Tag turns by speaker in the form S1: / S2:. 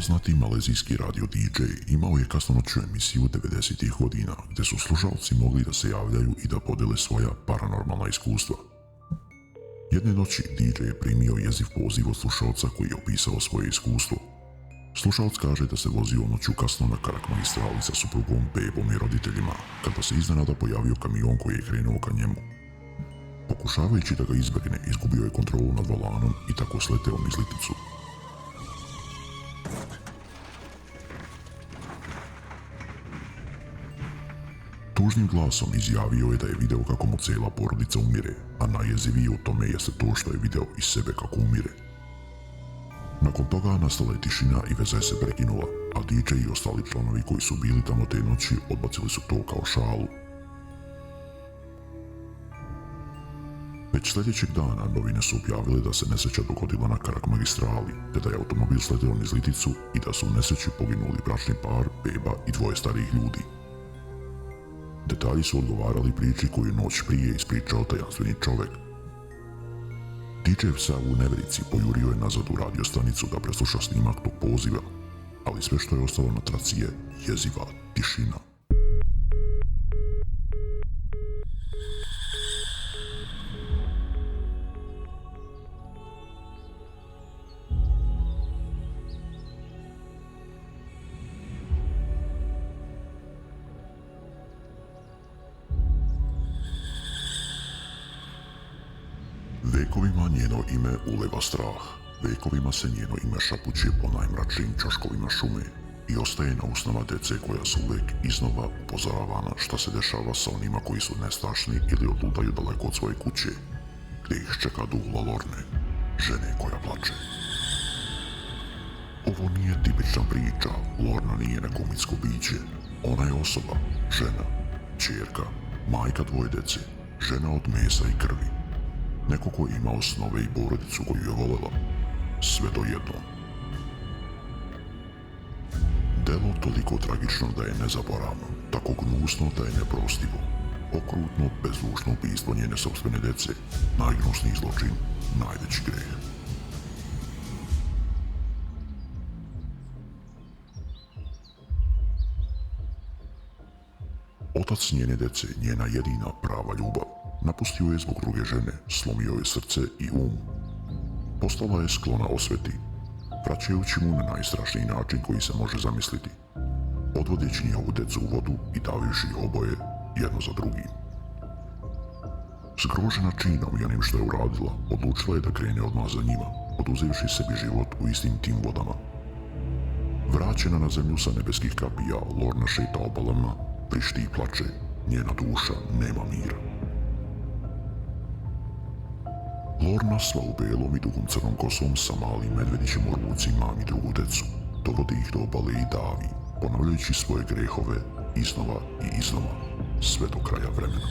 S1: Poznati malezijski radio DJ imao je kasnonoćnu emisiju 90-ih godina gdje su slušalci mogli da se javljaju i da podele svoja paranormalna iskustva. Jedne noći DJ je primio jeziv poziv od slušalca koji je opisao svoje iskustvo. Slušalac kaže da se vozio noću kasno na Karak magistrali sa suprugom, bebom i roditeljima, kada se iznenada pojavio kamion koji je krenuo ka njemu. Pokušavajući da ga izbjegne, izgubio je kontrolu nad volanom i tako sleteo niz liticu. Tužnim glasom izjavio je da je video kako mu cijela porodica umire, a najjezivije u tome jeste to što je video iz sebe kako umire. Nakon toga nastala je tišina i veza je se prekinula, a DJ i ostali članovi koji su bili tamo te noći odbacili su to kao šalu. Već sljedećeg dana novine su objavile da se nesreća dogodila na Karak magistrali, te da je automobil sletio niz liticu i da su u nesreći poginuli bračni par, beba i dvoje starijih ljudi. Detalji su odgovarali priči koju noć prije ispričao tajanstveni čovjek. DJ Sav u neverici pojurio je nazad u radiostanicu da presluša snimak tog poziva, ali sve što je ostalo na traci je jeziva tišina. Vekovima njeno ime uleva strah, vekovima se njeno ime šapuće po najmračnijim ćoškovima šume i ostaje na usnama dece koja su uvijek iznova upozoravana šta se dešava sa onima koji su nestašni ili odlutaju daleko od svoje kuće, gdje ih čeka duh Lorne, žene koja plače. Ovo nije tipična priča, Lorna nije neko mitsko biće, ona je osoba, žena, ćerka, majka dvoje dece, žena od mesa i krvi. Neko ko je imao snove i porodicu koju je volela, sve do jednom. Delo toliko tragično da je nezaboravno, tako gnusno da je neprostivo, okrutno, bezdušno ubistvo njene sopstvene dece, najgnusniji zločin, najveći greh. Otac njene dece, njena jedina prava ljubav, napustio je zbog druge žene, slomio je srce i Postala je sklona osveti, vraćajući mu na najstrašniji način koji se može zamisliti, odvodeći njihovu decu u vodu i davivši oboje jedno za drugim. Zgrožena činom i onim što je uradila, odlučila je da krene odmah za njima, oduzevši sebi život u istim tim vodama. Vraćena na zemlju sa nebeskih kapija, Lorna šeta obalama, prišti i plače, njena duša nema mira. Lorna sva u belom i dugom crnom kosom sa malim medvedićem u ruci mami drugu decu, dovodi ih do obale i davi, ponavljajući svoje grehove iznova i iznova, sve do kraja vremena.